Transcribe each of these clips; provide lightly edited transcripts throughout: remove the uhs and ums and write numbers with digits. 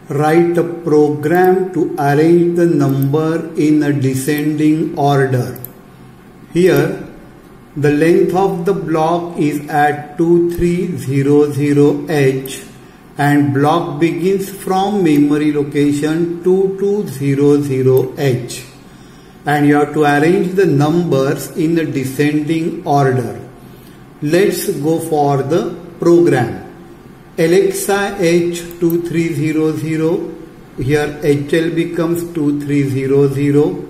Write a program to arrange the number in a descending order. Here, the length of the block is at 2300H and block begins from memory location 2200H. And you have to arrange the numbers in a descending order. Let's go for the program. Alexa H2300, here HL becomes 2300.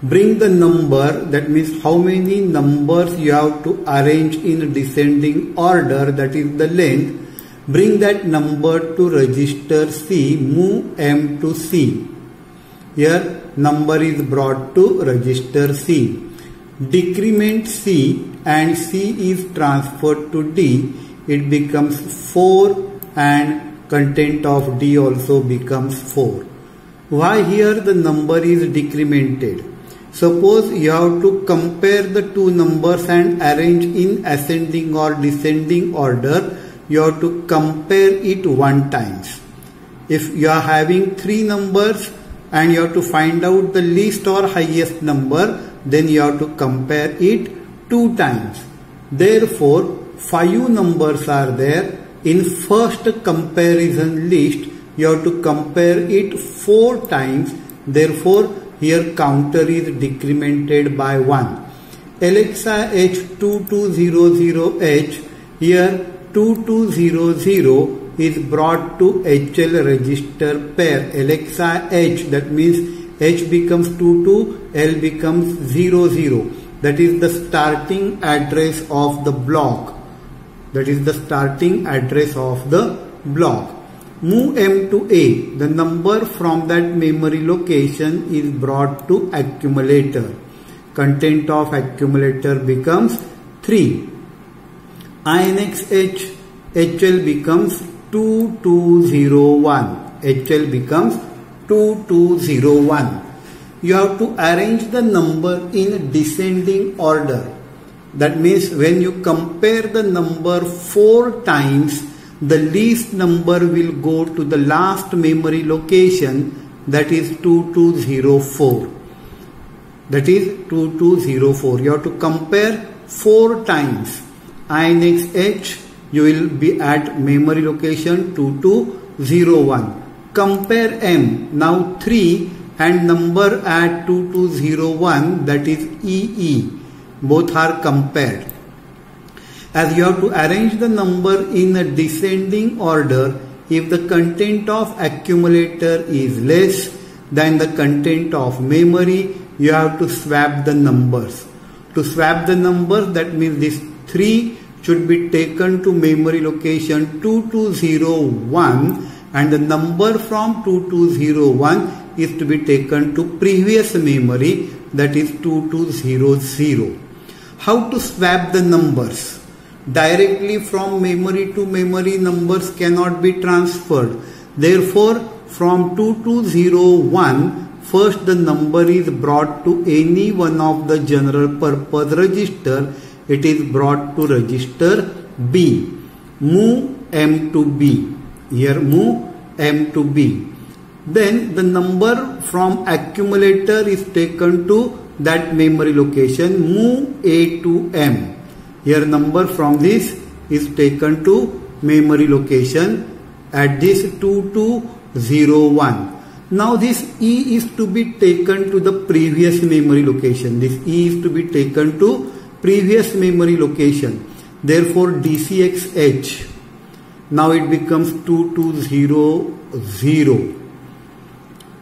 Bring the number, that means how many numbers you have to arrange in descending order, that is the length. Bring that number to register C, move M to C. Here number is brought to register C. Decrement C and C is transferred to D. It becomes 4 and content of D also becomes 4. Why here the number is decremented? Suppose you have to compare the two numbers and arrange in ascending or descending order. You have to compare it 1 times. If you are having 3 numbers and you have to find out the least or highest number, then you have to compare it 2 times. Therefore, 5 numbers are there. In first comparison list, you have to compare it 4 times. Therefore, here counter is decremented by 1. Alexa H2200H, here 2200 is brought to HL register pair. Alexa H, that means H becomes 22, L becomes 00. That is the starting address of the block. That is the starting address of the block. Move M to A. The number from that memory location is brought to accumulator. Content of accumulator becomes 3. INX H, HL becomes 2201. HL becomes 2201. You have to arrange the number in descending order. That means when you compare the number 4 times, the least number will go to the last memory location, that is 2204. That is 2204. You have to compare 4 times. INX H, you will be at memory location 2201. Compare M. Now 3 and number at 2201, that is EE. Both are compared. As you have to arrange the number in a descending order, if the content of accumulator is less than the content of memory, you have to swap the numbers. To swap the numbers, that means this 3 should be taken to memory location 2201 and the number from 2201 is to be taken to previous memory, that is 2200. How to swap the numbers? Directly from memory to memory, numbers cannot be transferred. Therefore, from 2201, first the number is brought to any one of the general purpose register. It is brought to register B. Move M to B. Here move M to B. Then the number from accumulator is taken to that memory location. Move A to M. Here number from this is taken to memory location at this 2201. Now this E is to be taken to the previous memory location. This E is to be taken to previous memory location. Therefore DCXH. Now it becomes 2200.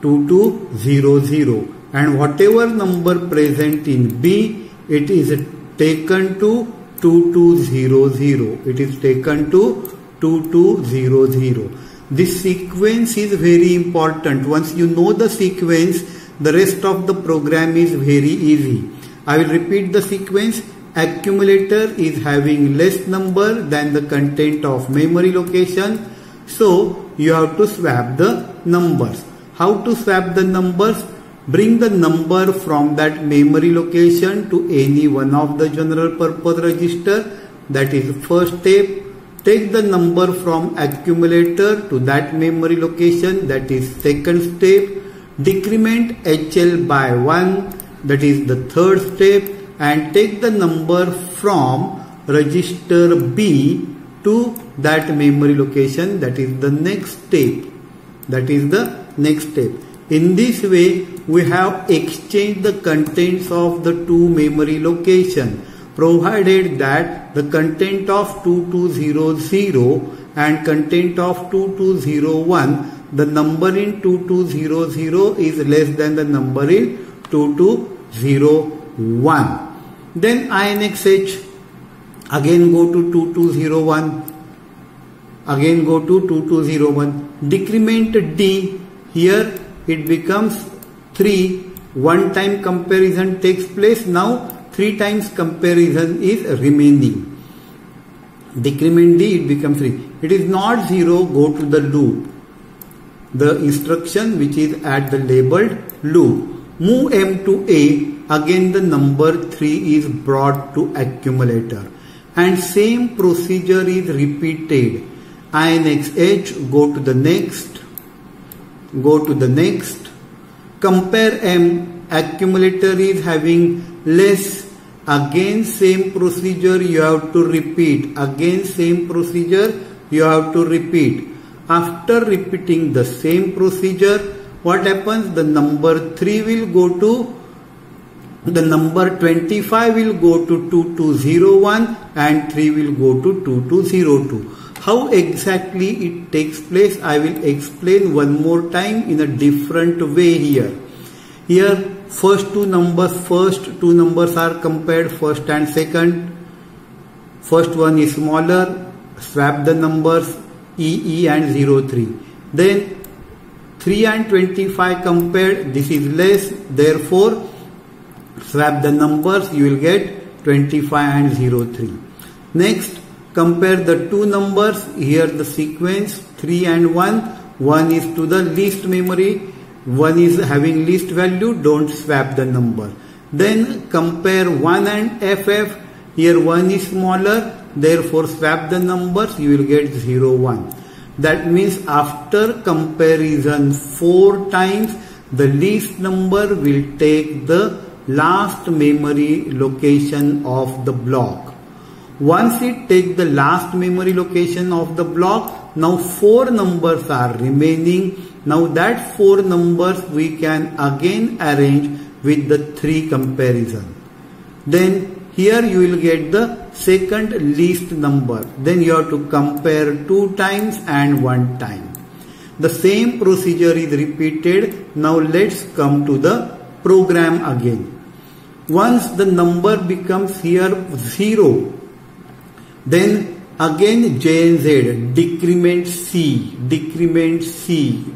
2200. And whatever number present in B, it is taken to 2200. It is taken to 2200. This sequence is very important. Once you know the sequence, the rest of the program is very easy. I will repeat the sequence. Accumulator is having less number than the content of memory location. So you have to swap the numbers. How to swap the numbers? Bring the number from that memory location to any one of the general purpose register. That is first step. take the number from accumulator to that memory location, that is second step. Decrement HL by 1, that is the third step, and take the number from register B to that memory location, that is the next step. That is the next step. In this way, we have exchanged the contents of the two memory locations, provided that the content of 2200 and content of 2201, the number in 2200 is less than the number in 2201. Then INXH, again go to 2201, again go to 2201. Decrement D, here it becomes 3. One time comparison takes place. Now 3 times comparison is remaining. Decrement D, it becomes 3. It is not 0, go to the loop. The instruction which is at the labeled loop. Move M to A, again the number 3 is brought to accumulator. And same procedure is repeated. INXH, go to the next. Go to the next. Compare M, accumulator is having less. Again same procedure you have to repeat. Again same procedure you have to repeat. After repeating the same procedure, what happens? The number 3 will go to, the number 25 will go to 2201 and 3 will go to 2202. How exactly it takes place, I will explain one more time in a different way here. Here first two numbers are compared, first and second. First one is smaller, swap the numbers EE and 03. Then 3 and 25 compared, this is less, therefore swap the numbers, you will get 25 and 03. Next, compare the two numbers. Here the sequence 3 and 1. 1 is to the least memory, 1 is having least value, don't swap the number. Then compare 1 and FF. Here 1 is smaller, therefore swap the numbers, you will get 01. That means after comparison 4 times, the least number will take the last memory location of the block. Once it takes the last memory location of the block, now 4 numbers are remaining. Now that 4 numbers we can again arrange with the 3 comparison. Then here you will get the second least number. Then you have to compare 2 times and 1 time. The same procedure is repeated. Now let's come to the program again. Once the number becomes here 0, then again JNZ, decrement C,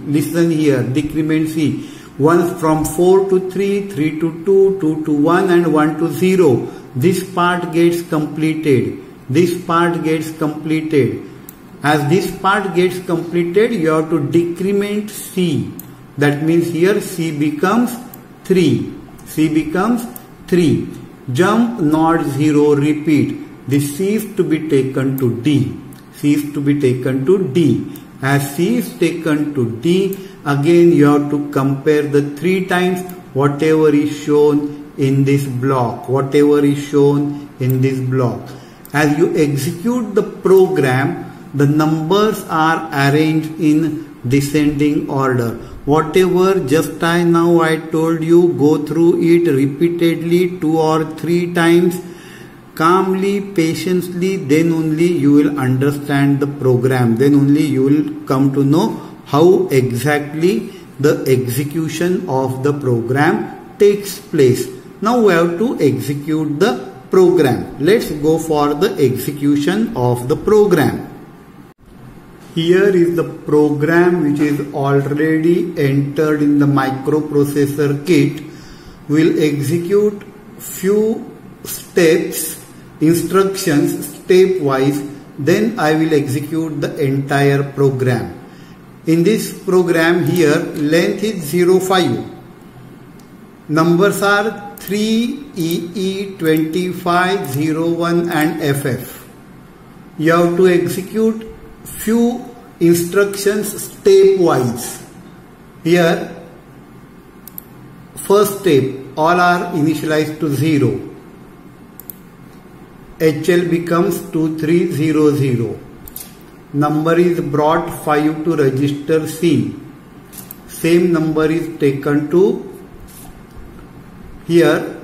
listen here, decrement C. Once from 4 to 3, 3 to 2, 2 to 1 and 1 to 0. This part gets completed. This part gets completed. As this part gets completed, you have to decrement C. That means here C becomes 3. C becomes 3. Jump not 0, repeat. This C is to be taken to D. C is to be taken to D. As C is taken to D, again you have to compare the 3 times whatever is shown in this block. Whatever is shown in this block. As you execute the program, the numbers are arranged in descending order. Whatever just now I told you, go through it repeatedly 2 or 3 times. Calmly, patiently, then only you will understand the program. Then only you will come to know how exactly the execution of the program takes place. Now we have to execute the program. Let's go for the execution of the program. Here is the program which is already entered in the microprocessor kit. We'll execute few steps, instructions stepwise, then I will execute the entire program. In this program here, length is 05. Numbers are 3, EE, 25, 01 and FF. you have to execute few instructions stepwise. Here, first step, all are initialized to 0. HL becomes 2300. Number is brought 5 to register C. Same number is taken to here.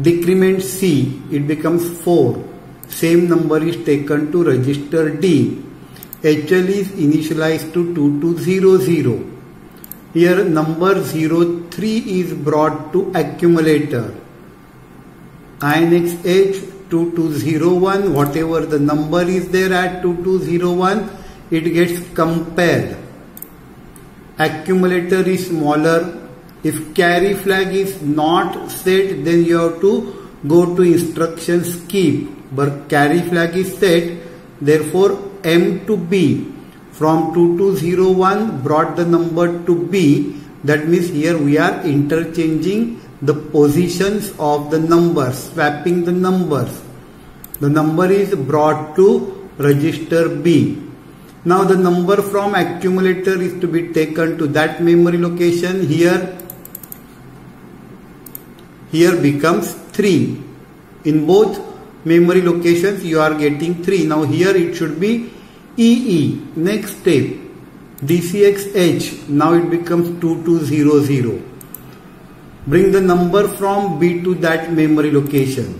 Decrement C, it becomes 4. Same number is taken to register D. HL is initialized to 2200. Here number 03 is brought to accumulator. INX H 2201, whatever the number is there at 2201, it gets compared. Accumulator is smaller. If carry flag is not set, then you have to go to instruction skip. But carry flag is set, therefore M to B. From 2201 brought the number to B. That means here we are interchanging the positions of the numbers, swapping the numbers. The number is brought to register B. Now the number from accumulator is to be taken to that memory location. Here becomes 3. In both memory locations you are getting 3. Now here it should be EE. Next step, DCXH. Now it becomes 2200. Bring the number from B to that memory location.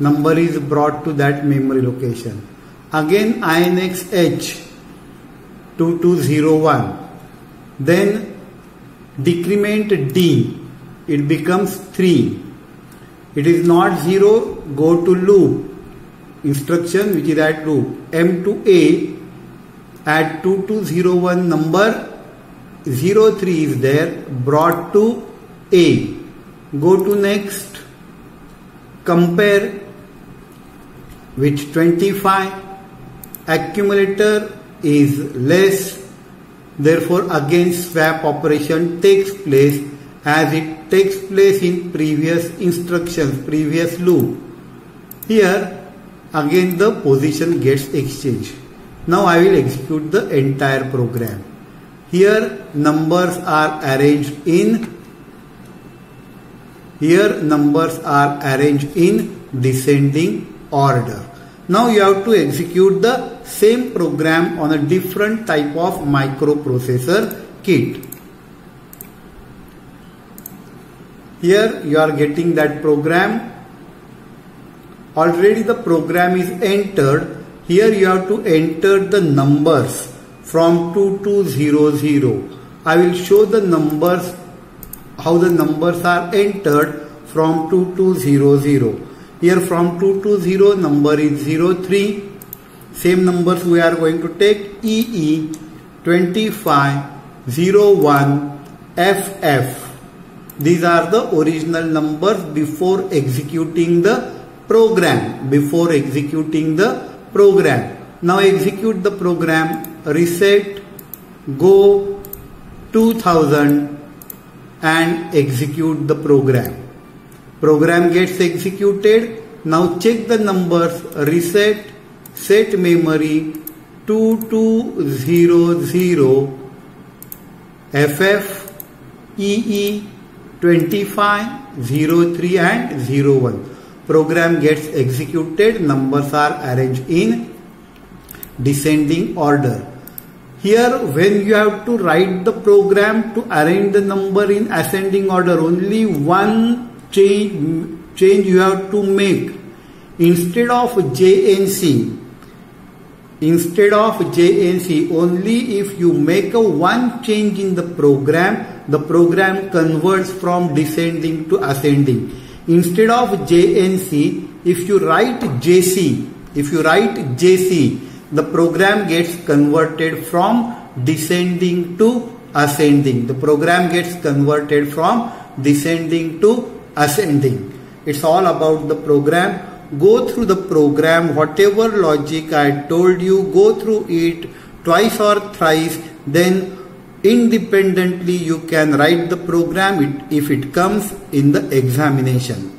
Number is brought to that memory location. Again INXH 2201. Then decrement D. It becomes 3. It is not 0. Go to loop. Instruction which is at loop. M to A. At 2201 number 03 is there. Brought to A. Go to next. Compare with 25. Accumulator is less. Therefore again swap operation takes place as it takes place in previous instructions, previous loop. Here again the position gets exchanged. Now I will execute the entire program. Here numbers are arranged in descending order. Now you have to execute the same program on a different type of microprocessor kit. Here you are getting that program. Already the program is entered. Here you have to enter the numbers from 2200. I will show the numbers, how the numbers are entered from 2200. Here from 220 number is 03. Same numbers we are going to take EE 2501 FF. These are the original numbers before executing the program. Now execute the program. Reset, go 2000 and execute the program. Program gets executed. Now check the numbers. Reset, set memory 2200 FF EE 25 03 and 01. Program gets executed. Numbers are arranged in descending order. Here when you have to write the program to arrange the number in ascending order, only one change you have to make. Instead of JNC, only if you make a one change in the program converts from descending to ascending. Instead of JNC, if you write JC, the program gets converted from descending to ascending. It's all about the program. Go through the program, whatever logic I told you, go through it twice or thrice, then independently you can write the program if it comes in the examination.